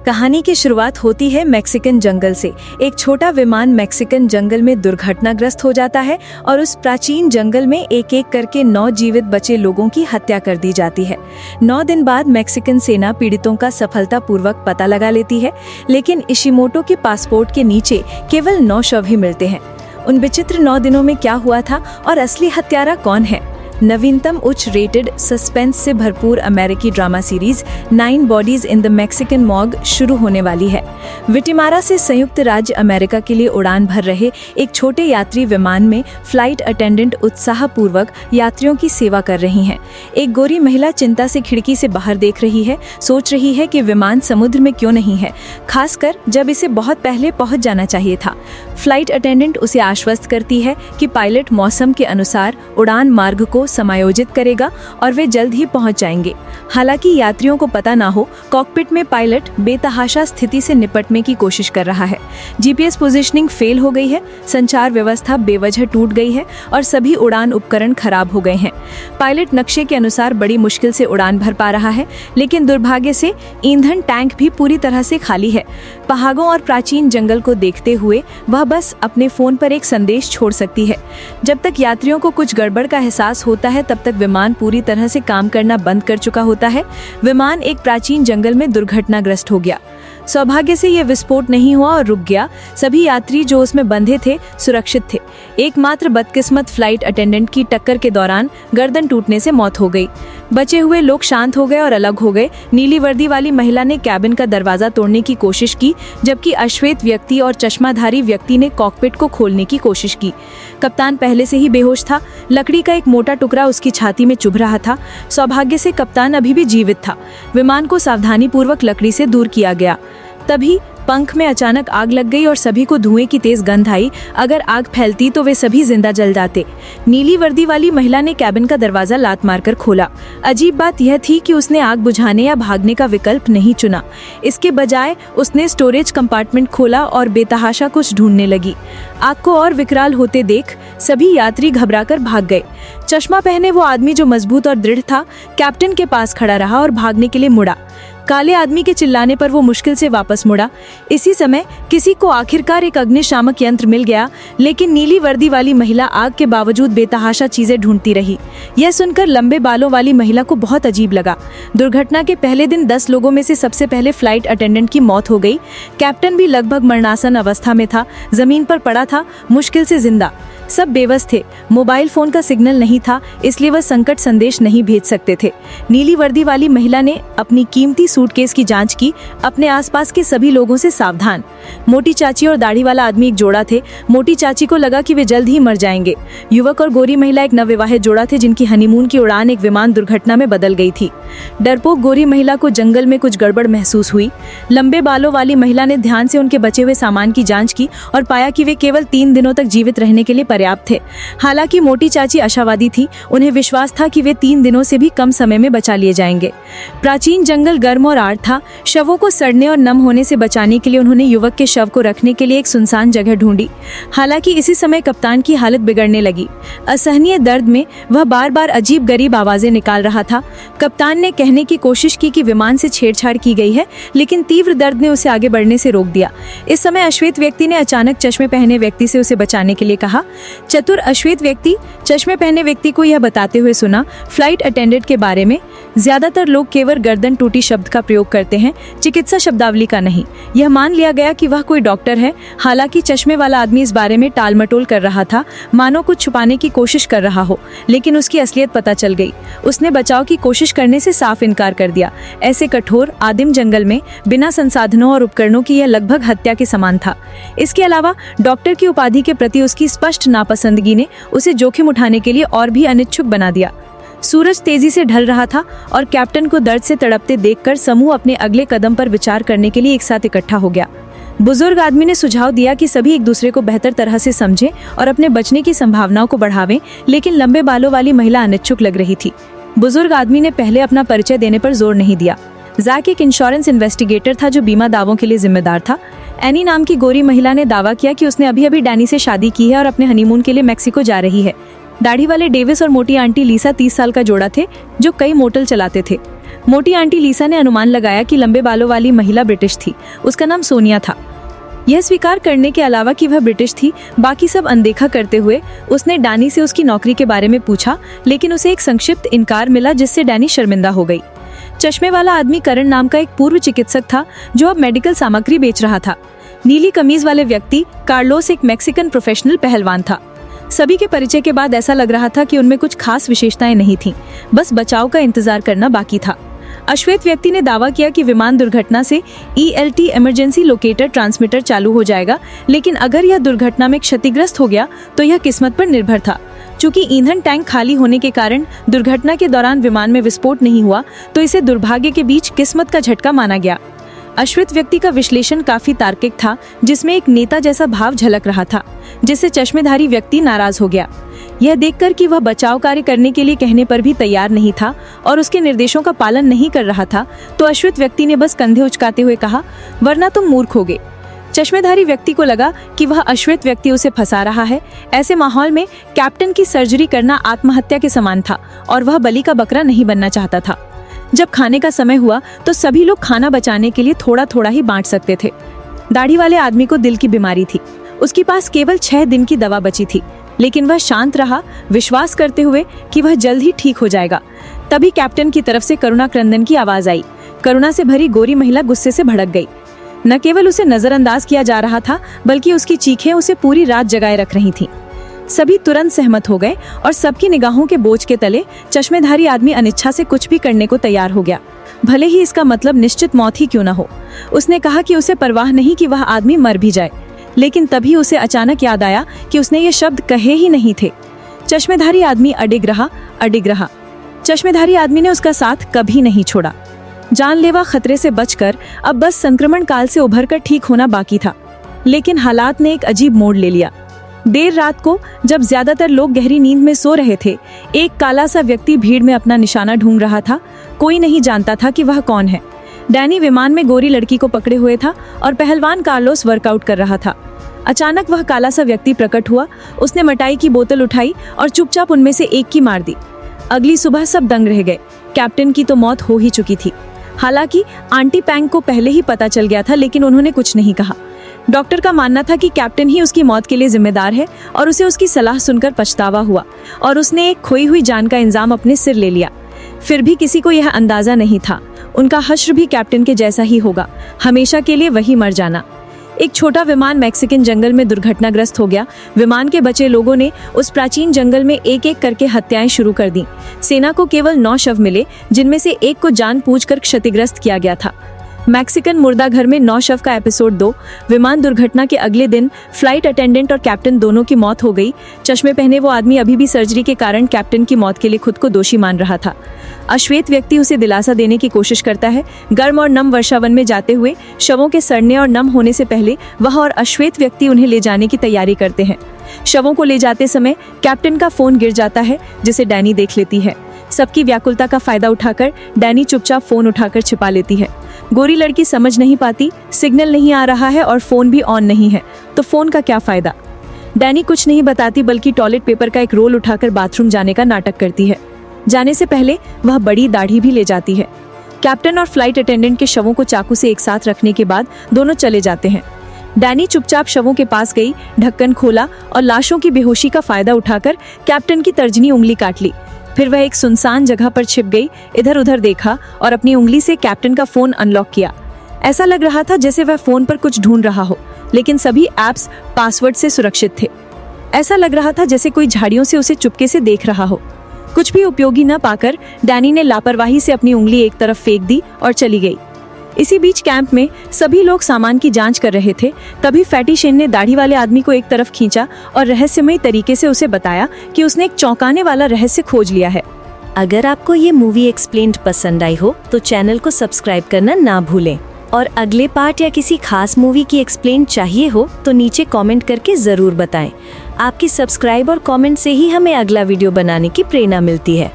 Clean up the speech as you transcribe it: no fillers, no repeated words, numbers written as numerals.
कहानी की शुरुआत होती है मैक्सिकन जंगल से। एक छोटा विमान मैक्सिकन जंगल में दुर्घटनाग्रस्त हो जाता है और उस प्राचीन जंगल में एक एक करके 9 जीवित बचे लोगों की हत्या कर दी जाती है। 9 दिन बाद मैक्सिकन सेना पीड़ितों का सफलतापूर्वक पता लगा लेती है, लेकिन इशिमोटो के पासपोर्ट के नीचे केवल 9 शव ही मिलते हैं। उन विचित्र 9 दिनों में क्या हुआ था और असली हत्यारा कौन है? नवीनतम उच्च रेटेड सस्पेंस से भरपूर अमेरिकी drama series 9 bodies in the Mexican morgue शुरू होने वाली है। विटिमारा से संयुक्त राज्य अमेरिका के लिए उड़ान भर रहे एक छोटे यात्री विमान में फ्लाइट अटेंडेंट उत्साहपूर्वक यात्रियों की सेवा कर रही हैं। एक गोरी महिला चिंता से खिड़की से बाहर देख रही है, सोच रही है कि विमान समुद्र में क्यों नहीं है, खासकर जब इसे बहुत पहले पहुंच जाना चाहिए था। फ्लाइट अटेंडेंट उसे आश्वस्त करती है कि पायलट मौसम के अनुसार उड़ान मार्ग को समायोजित करेगा और वे जल्द ही पहुंच जाएंगे। हालांकि यात्रियों को पता ना हो, कॉकपिट में पायलट बेतहाशा स्थिति से निपटने की कोशिश कर रहा है। जीपीएस पोजीशनिंग फेल हो गई है, संचार व्यवस्था बेवजह टूट गई है और सभी उड़ान उपकरण खराब हो गए हैं। पायलट नक्शे के अनुसार बड़ी मुश्किल से उड़ान भर पा रहा है, लेकिन दुर्भाग्य से ईंधन टैंक भी पूरी तरह से खाली है। पहाड़ों और प्राचीन जंगल को देखते हुए वह बस अपने फोन पर एक संदेश छोड़ सकती है। जब तक यात्रियों को कुछ गड़बड़ का एहसास होता है, तब तक विमान पूरी तरह से काम करना बंद कर चुका होता है। विमान एक प्राचीन जंगल में दुर्घटनाग्रस्त हो गया। सौभाग्य से यह विस्फोट नहीं हुआ और रुक गया। सभी यात्री जो उसमें बंधे थे सुरक्षित थे। एकमात्र बदकिस्मत फ्लाइट अटेंडेंट की टक्कर के दौरान गर्दन टूटने से मौत हो गई। बचे हुए लोग शांत हो गए और अलग हो गए। नीली वर्दी वाली महिला ने कैबिन का दरवाजा तोड़ने की कोशिश की, जबकि अश्वेत व्यक्ति और चश्माधारी व्यक्ति ने कॉकपिट को खोलने की कोशिश की। कप्तान पहले से ही बेहोश था। लकड़ी का एक मोटा टुकड़ा उसकी छाती में चुभ रहा था। सौभाग्य से कप्तान अभी भी जीवित था। विमान को सावधानीपूर्वक लकड़ी से दूर किया गया। तभी पंख में अचानक आग लग गई और सभी को धुएं की तेज गंध आई। अगर आग फैलती तो वे सभी जिंदा जल जाते। नीली वर्दी वाली महिला ने कैबिन का दरवाजा लात मारकर खोला। अजीब बात यह थी कि उसने आग बुझाने या भागने का विकल्प नहीं चुना। इसके बजाय उसने स्टोरेज कंपार्टमेंट खोला और बेतहाशा कुछ ढूंढने लगी। आग को और विकराल होते देख सभी यात्री घबराकर भाग गए। चश्मा पहने वो आदमी जो मजबूत और दृढ़ था, कैप्टन के पास खड़ा रहा और भागने के लिए मुड़ा। काले आदमी के चिल्लाने पर वो मुश्किल से वापस मुड़ा। इसी समय किसी को आखिरकार एक अग्निशामक यंत्र मिल गया, लेकिन नीली वर्दी वाली महिला आग के बावजूद बेतहाशा चीजें ढूंढती रही। यह सुनकर लंबे बालों वाली महिला को बहुत अजीब लगा। दुर्घटना के पहले दिन 10 लोगों में से सबसे पहले फ्लाइट अटेंडेंट की मौत हो गई। कैप्टन भी लगभग मरणासन अवस्था में था, जमीन पर पड़ा था, मुश्किल से जिंदा। सब बेबस थे। मोबाइल फोन का सिग्नल नहीं था, इसलिए वह संकट संदेश नहीं भेज सकते थे। नीली वर्दी वाली महिला ने अपनी कीमती सूटकेस की जांच की, अपने आसपास के सभी लोगों से सावधान। मोटी चाची और दाढ़ी वाला आदमी एक जोड़ा थे। मोटी चाची को लगा कि वे जल्द ही मर जाएंगे। युवक और गोरी महिला एक नवविवाहित जोड़ा थे, जिनकी हनीमून की उड़ान एक विमान दुर्घटना में बदल गई थी। डरपोक गोरी महिला को जंगल में कुछ गड़बड़ महसूस हुई। लंबे बालों वाली महिला ने ध्यान से उनके बचे हुए सामान की जांच की और पाया कि वे केवल 3 दिनों तक जीवित रहने के लिए पर्याप्त थे। हालांकि मोटी चाची आशावादी थी, उन्हें विश्वास था कि वे 3 दिनों से भी कम समय में बचा लिए जाएंगे। प्राचीन जंगल गर्म और आड़ था। शवों को सड़ने और नम होने से बचाने के लिए उन्होंने युवक के शव को रखने के लिए एक सुनसान जगह ढूंढी। हालांकि इसी समय कप्तान की हालत बिगड़ने लगी। असहनीय दर्द में वह बार बार अजीब गरीब आवाजें निकाल रहा था। कप्तान ने कहने की कोशिश की कि विमान से छेड़छाड़ की गई है, लेकिन तीव्र दर्द ने उसे आगे बढ़ने से रोक दिया। इस समय अश्वेत व्यक्ति ने अचानक चश्मे पहने व्यक्ति से उसे बचाने के लिए कहा। चतुर अश्वेत व्यक्ति चश्मे पहने व्यक्ति को यह बताते हुए सुना, फ्लाइट अटेंडेंट के बारे में ज्यादातर लोग केवल गर्दन टूटी शब्द का प्रयोग करते हैं, चिकित्सा शब्दावली का नहीं। यह मान लिया गया कि वह कोई डॉक्टर है। हालांकि चश्मे वाला आदमी इस बारे में टालमटोल कर रहा था, मानो कुछ छुपाने की कोशिश कर रहा हो, लेकिन उसकी असलियत पता चल गई। उसने बचाव की कोशिश करने से साफ इनकार कर दिया। ऐसे कठोर आदिम जंगल में बिना संसाधनों और उपकरणों की यह लगभग हत्या के समान था। इसके अलावा डॉक्टर की उपाधि के प्रति उसकी स्पष्ट नापसंदगी ने उसे जोखिम उठाने के लिए और भी अनिच्छुक बना दिया। सूरज तेजी से ढल रहा था और कैप्टन को दर्द से तड़पते देखकर समूह अपने अगले कदम पर विचार करने के लिए एक साथ इकट्ठा हो गया। बुजुर्ग आदमी ने सुझाव दिया कि सभी एक दूसरे को बेहतर तरह से समझें और अपने बचने की संभावनाओं को बढ़ावें, लेकिन लंबे बालों वाली महिला अनिच्छुक लग रही थी। बुजुर्ग आदमी ने पहले अपना परिचय देने पर जोर नहीं दिया। जैक एक इंश्योरेंस इन्वेस्टिगेटर था जो बीमा दावों के लिए जिम्मेदार था। एनी नाम की गोरी महिला ने दावा किया कि उसने अभी अभी डैनी से शादी की है और अपने हनीमून के लिए मैक्सिको जा रही है। दाढ़ी वाले डेविस और मोटी आंटी लीसा 30 साल का जोड़ा थे जो कई मोटल चलाते थे। मोटी आंटी लिसा ने अनुमान लगाया कि लंबे बालों वाली महिला ब्रिटिश थी। उसका नाम सोनिया था। यह स्वीकार करने के अलावा कि वह ब्रिटिश थी, बाकी सब अनदेखा करते हुए उसने डैनी से उसकी नौकरी के बारे में पूछा, लेकिन उसे एक संक्षिप्त इनकार मिला जिससे डैनी शर्मिंदा हो गई। चश्मे वाला आदमी करण नाम का एक पूर्व चिकित्सक था जो अब मेडिकल सामग्री बेच रहा था। नीली कमीज वाले व्यक्ति कार्लोस एक मैक्सिकन प्रोफेशनल पहलवान था। सभी के परिचय के बाद ऐसा लग रहा था कि उनमें कुछ खास विशेषताएं नहीं थीं, बस बचाव का इंतजार करना बाकी था। अश्वेत व्यक्ति ने दावा किया कि विमान दुर्घटना से ELT इमरजेंसी लोकेटर ट्रांसमीटर चालू हो जाएगा, लेकिन अगर यह दुर्घटना में क्षतिग्रस्त हो गया तो यह किस्मत पर निर्भर था। चूंकि ईंधन टैंक खाली होने के कारण दुर्घटना के दौरान विमान में विस्फोट नहीं हुआ, तो इसे दुर्भाग्य के बीच किस्मत का झटका माना गया। अश्वेत व्यक्ति का विश्लेषण काफी तार्किक था, जिसमें एक नेता जैसा भाव झलक रहा था, जिससे चश्मेधारी व्यक्ति नाराज हो गया। यह देखकर कि वह बचाव कार्य करने के लिए कहने पर भी तैयार नहीं था और उसके निर्देशों का पालन नहीं कर रहा था, तो अश्वेत व्यक्ति ने बस कंधे उचकाते हुए कहा, वरना तुम मूर्ख होगे। चश्मेधारी व्यक्ति को लगा कि वह अश्वेत व्यक्ति उसे फंसा रहा है। ऐसे माहौल में कैप्टन की सर्जरी करना आत्महत्या के समान था और वह बलि का बकरा नहीं बनना चाहता था। जब खाने का समय हुआ तो सभी लोग खाना बचाने के लिए थोड़ा थोड़ा ही बांट सकते थे। दाढ़ी वाले आदमी को दिल की बीमारी थी। उसके पास केवल 6 दिन की दवा बची थी, लेकिन वह शांत रहा, विश्वास करते हुए कि वह जल्द ही ठीक हो जाएगा। तभी कैप्टन की तरफ से करुणा क्रंदन की आवाज आई। करुणा से भरी गोरी महिला गुस्से से भड़क गई। न केवल उसे नजरअंदाज किया जा रहा था, बल्कि उसकी चीखें उसे पूरी रात जगाए रख रही थीं। सभी तुरंत सहमत हो गए और सबकी निगाहों के बोझ के तले चश्मेधारी आदमी अनिच्छा से कुछ भी करने को तैयार हो गया, भले ही इसका मतलब निश्चित मौत ही क्यों न हो। उसने कहा कि उसे परवाह नहीं कि वह आदमी मर भी जाए, लेकिन तभी उसे अचानक याद आया कि उसने ये शब्द कहे ही नहीं थे। चश्मेधारी आदमी अडिग रहा। चश्मेधारी आदमी ने उसका साथ कभी नहीं छोड़ा। जानलेवा खतरे से बचकर अब बस संक्रमण काल से उभरकर ठीक होना बाकी था। लेकिन हालात ने एक अजीब मोड़ ले लिया। देर रात को जब ज्यादातर लोग गहरी नींद में सो रहे थे, एक काला सा व्यक्ति भीड़ में अपना निशाना ढूंढ रहा था। कोई नहीं जानता था कि वह कौन है। डैनी विमान में गोरी लड़की को पकड़े हुए था और पहलवान कार्लोस वर्कआउट कर रहा था। अचानक वह काला सा व्यक्ति प्रकट हुआ। उसने मिठाई की बोतल उठाई और चुपचाप उनमें से एक की मार दी। अगली सुबह सब दंग रह गए। कैप्टन की तो मौत हो ही चुकी थी। हालांकि आंटी पैंग को पहले ही पता चल गया था, लेकिन उन्होंने कुछ नहीं कहा। डॉक्टर का मानना था कि कैप्टन ही उसकी मौत के लिए जिम्मेदार है और उसे उसकी सलाह सुनकर पछतावा हुआ और उसने एक खोई हुई जान का इंजाम अपने सिर ले लिया। फिर भी किसी को यह अंदाजा नहीं था, उनका हश्र भी कैप्टन के जैसा ही होगा, हमेशा के लिए वही मर जाना। एक छोटा विमान मैक्सिकन जंगल में दुर्घटनाग्रस्त हो गया। विमान के बचे लोगों ने उस प्राचीन जंगल में एक एक करके हत्याएं शुरू कर दी। सेना को केवल 9 शव मिले, जिनमें से एक को जानबूझकर क्षतिग्रस्त किया गया था। मैक्सिकन मुर्दा घर में 9 शव का एपिसोड 2। विमान दुर्घटना के अगले दिन फ्लाइट अटेंडेंट और कैप्टन दोनों की मौत हो गई। चश्मे पहने वो आदमी अभी भी सर्जरी के कारण कैप्टन की मौत के लिए खुद को दोषी मान रहा था। अश्वेत व्यक्ति उसे दिलासा देने की कोशिश करता है। गर्म और नम वर्षावन में जाते हुए शवों के सड़ने और नम होने से पहले वह और अश्वेत व्यक्ति उन्हें ले जाने की तैयारी करते हैं। शवों को ले जाते समय कैप्टन का फोन गिर जाता है, जिसे डैनी देख लेती है। सबकी व्याकुलता का फायदा उठाकर डैनी चुपचाप फोन उठाकर छिपा लेती है। गोरी लड़की समझ नहीं पाती, सिग्नल नहीं आ रहा है और फोन भी ऑन नहीं है, तो फोन का क्या फायदा। डैनी कुछ नहीं बताती, बल्कि टॉयलेट पेपर का एक रोल उठाकर बाथरूम जाने का नाटक करती है। जाने से पहले वह बड़ी दाढ़ी भी ले जाती है। कैप्टन और फ्लाइट अटेंडेंट के शवों को चाकू से एक साथ रखने के बाद दोनों चले जाते हैं। डैनी चुपचाप शवों के पास गई, ढक्कन खोला और लाशों की बेहोशी का फायदा उठाकर कैप्टन की तर्जनी उंगली काट ली। फिर वह एक सुनसान जगह पर छिप गई, इधर उधर देखा और अपनी उंगली से कैप्टन का फोन अनलॉक किया। ऐसा लग रहा था जैसे वह फोन पर कुछ ढूंढ रहा हो, लेकिन सभी ऐप्स पासवर्ड से सुरक्षित थे। ऐसा लग रहा था जैसे कोई झाड़ियों से उसे चुपके से देख रहा हो। कुछ भी उपयोगी न पाकर डैनी ने लापरवाही से अपनी उंगली एक तरफ फेंक दी और चली गई। इसी बीच कैंप में सभी लोग सामान की जांच कर रहे थे। तभी फैटी शेन ने दाढ़ी वाले आदमी को एक तरफ खींचा और रहस्यमयी तरीके से उसे बताया कि उसने एक चौंकाने वाला रहस्य खोज लिया है। अगर आपको ये मूवी एक्सप्लेन्ड पसंद आई हो तो चैनल को सब्सक्राइब करना ना भूलें, और अगले पार्ट या किसी खास मूवी की एक्सप्लेन चाहिए हो तो नीचे कमेंट करके ज़रूर बताएं। आपकी सब्सक्राइब और कमेंट से ही हमें अगला वीडियो बनाने की प्रेरणा मिलती है।